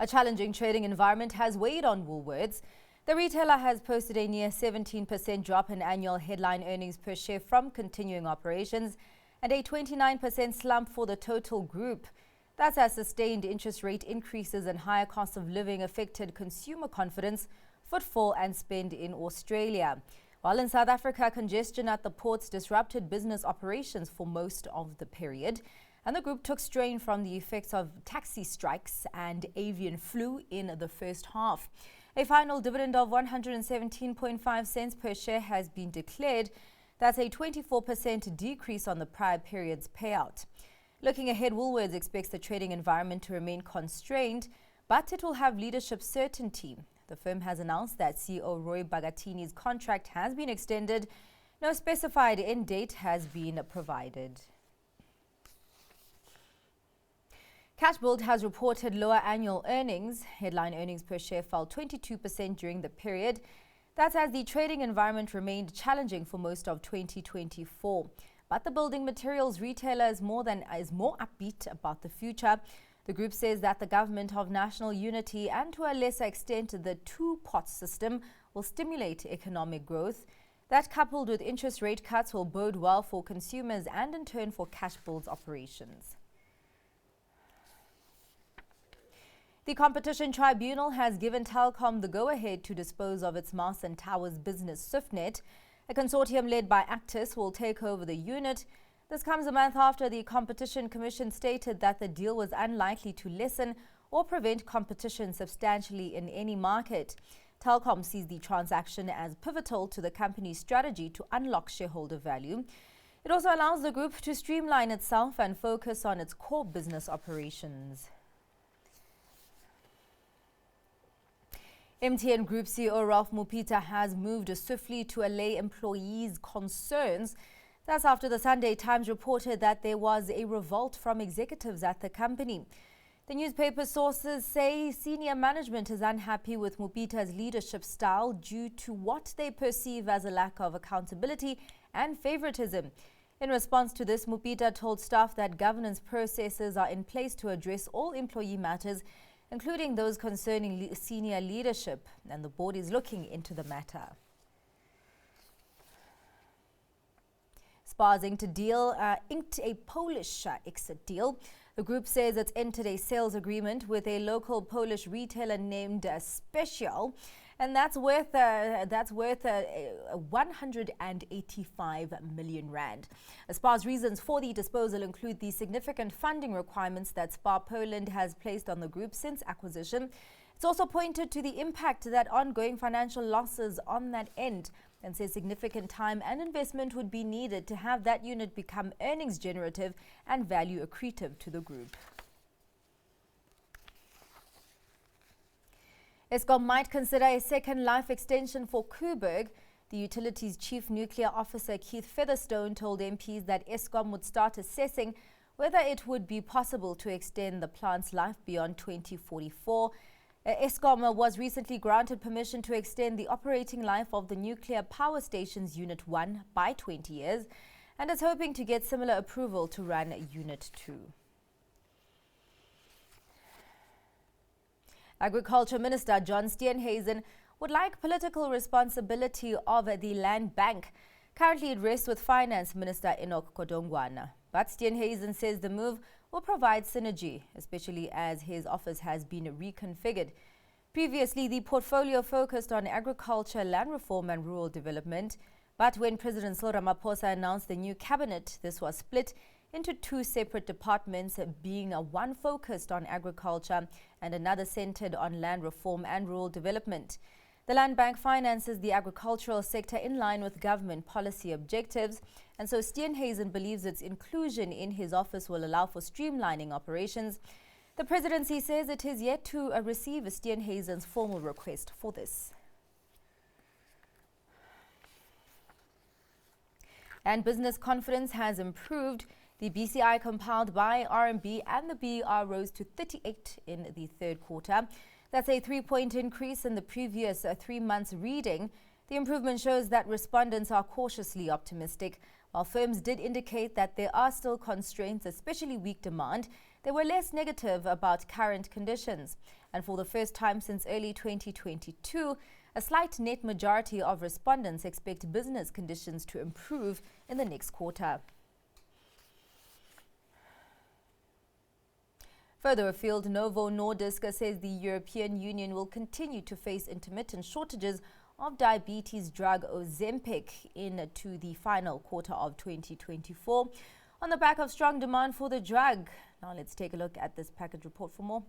A challenging trading environment has weighed on Woolworths. The retailer has posted a near 17% drop in annual headline earnings per share from continuing operations and a 29% slump for the total group. That's as sustained interest rate increases and higher cost of living affected consumer confidence, footfall and spend in Australia. While in South Africa, congestion at the ports disrupted business operations for most of the period. And the group took strain from the effects of taxi strikes and avian flu in the first half. A final dividend of 117.5 cents per share has been declared. That's a 24% decrease on the prior period's payout. Looking ahead, Woolworths expects the trading environment to remain constrained, but it will have leadership certainty. The firm has announced that CEO Roy Bagatini's contract has been extended. No specified end date has been provided. Cashbuild has reported lower annual earnings. Headline earnings per share fell 22% during the period. That's as the trading environment remained challenging for most of 2024. But the building materials retailer is more upbeat about the future. The group says that the government of national unity and to a lesser extent the two-pot system will stimulate economic growth. That coupled with interest rate cuts will bode well for consumers and in turn for Cashbuild's operations. The Competition Tribunal has given Telkom the go-ahead to dispose of its masts and towers business Swiftnet. A consortium led by Actis will take over the unit. This comes a month after the Competition Commission stated that the deal was unlikely to lessen or prevent competition substantially in any market. Telkom sees the transaction as pivotal to the company's strategy to unlock shareholder value. It also allows the group to streamline itself and focus on its core business operations. MTN Group CEO Ralph Mupita has moved swiftly to allay employees' concerns. That's after the Sunday Times reported that there was a revolt from executives at the company. The newspaper sources say senior management is unhappy with Mupita's leadership style due to what they perceive as a lack of accountability and favoritism. In response to this, Mupita told staff that governance processes are in place to address all employee matters, including those concerning senior leadership, and the board is looking into the matter. Spar's inked a Polish exit deal. The group says it's entered a sales agreement with a local Polish retailer named Special, and that's worth 185 million rand. Spar's reasons for the disposal include the significant funding requirements that Spar Poland has placed on the group since acquisition. It's also pointed to the impact that ongoing financial losses on that end, and says significant time and investment would be needed to have that unit become earnings generative and value accretive to the group. Eskom might consider a second life extension for Koeberg. The utility's chief nuclear officer Keith Featherstone told MPs that Eskom would start assessing whether it would be possible to extend the plant's life beyond 2044. Eskom was recently granted permission to extend the operating life of the nuclear power station's Unit 1 by 20 years and is hoping to get similar approval to run Unit 2. Agriculture Minister John Steenhuisen would like political responsibility of the Land Bank. Currently, it rests with Finance Minister Enoch Godongwana. But Steenhuisen says the move will provide synergy, especially as his office has been reconfigured. Previously, the portfolio focused on agriculture, land reform and rural development. But when President Cyril Ramaphosa announced the new cabinet, this was split into two separate departments, being one focused on agriculture and another centered on land reform and rural development. The Land Bank finances the agricultural sector in line with government policy objectives, and so Steenhuisen believes its inclusion in his office will allow for streamlining operations. The presidency says it is yet to receive Steenhuisen's formal request for this. And business confidence has improved. The BCI compiled by RMB and the BER rose to 38 in the third quarter. That's a 3-point increase in the previous 3 months reading. The improvement shows that respondents are cautiously optimistic. While firms did indicate that there are still constraints, especially weak demand, they were less negative about current conditions. And for the first time since early 2022, a slight net majority of respondents expect business conditions to improve in the next quarter. Further afield, Novo says the European Union will continue to face intermittent shortages of diabetes drug Ozempic into the final quarter of 2024 on the back of strong demand for the drug. Now let's take a look at this package report for more.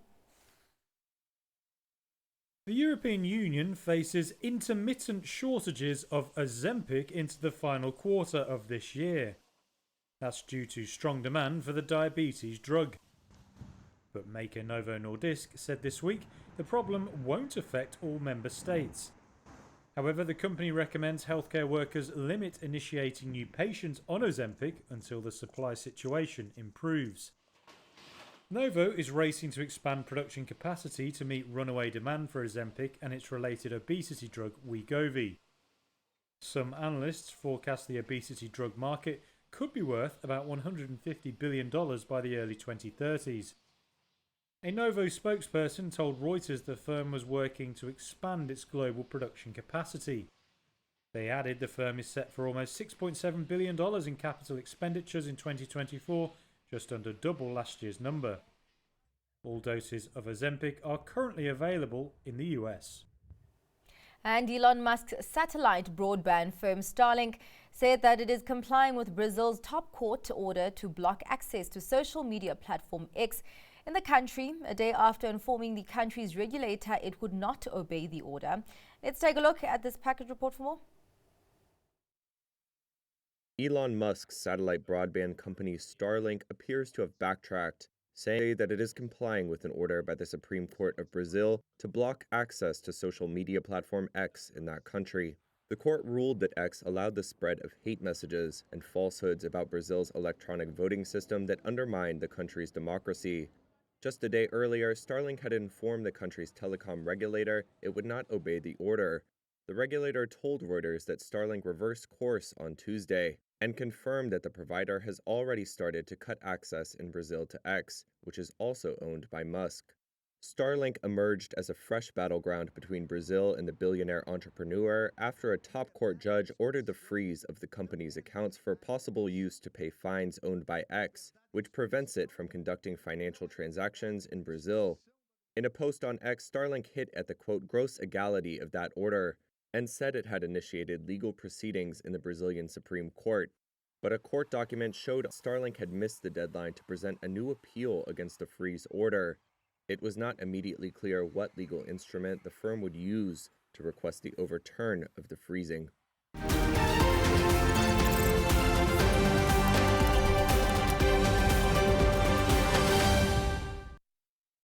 The European Union faces intermittent shortages of Ozempic into the final quarter of this year. That's due to strong demand for the diabetes drug. But maker Novo said this week the problem won't affect all member states. However, the company recommends healthcare workers limit initiating new patients on Ozempic until the supply situation improves. Novo is racing to expand production capacity to meet runaway demand for Ozempic and its related obesity drug Wegovy. Some analysts forecast the obesity drug market could be worth about $150 billion by the early 2030s. A Novo spokesperson told Reuters the firm was working to expand its global production capacity. They added the firm is set for almost $6.7 billion in capital expenditures in 2024, just under double last year's number. All doses of Ozempic are currently available in the US. And Elon Musk's satellite broadband firm Starlink said that it is complying with Brazil's top court order to block access to social media platform X in the country, a day after informing the country's regulator it would not obey the order. Let's take a look at this package report for more. Elon Musk's satellite broadband company Starlink appears to have backtracked, saying that it is complying with an order by the Supreme Court of Brazil to block access to social media platform X in that country. The court ruled that X allowed the spread of hate messages and falsehoods about Brazil's electronic voting system that undermined the country's democracy. Just a day earlier, Starlink had informed the country's telecom regulator it would not obey the order. The regulator told Reuters that Starlink reversed course on Tuesday and confirmed that the provider has already started to cut access in Brazil to X, which is also owned by Musk. Starlink emerged as a fresh battleground between Brazil and the billionaire entrepreneur after a top court judge ordered the freeze of the company's accounts for possible use to pay fines owned by X, which prevents it from conducting financial transactions in Brazil. In a post on X, Starlink hit at the, quote, gross illegality of that order and said it had initiated legal proceedings in the Brazilian Supreme Court. But a court document showed Starlink had missed the deadline to present a new appeal against the freeze order. It was not immediately clear what legal instrument the firm would use to request the overturn of the freezing.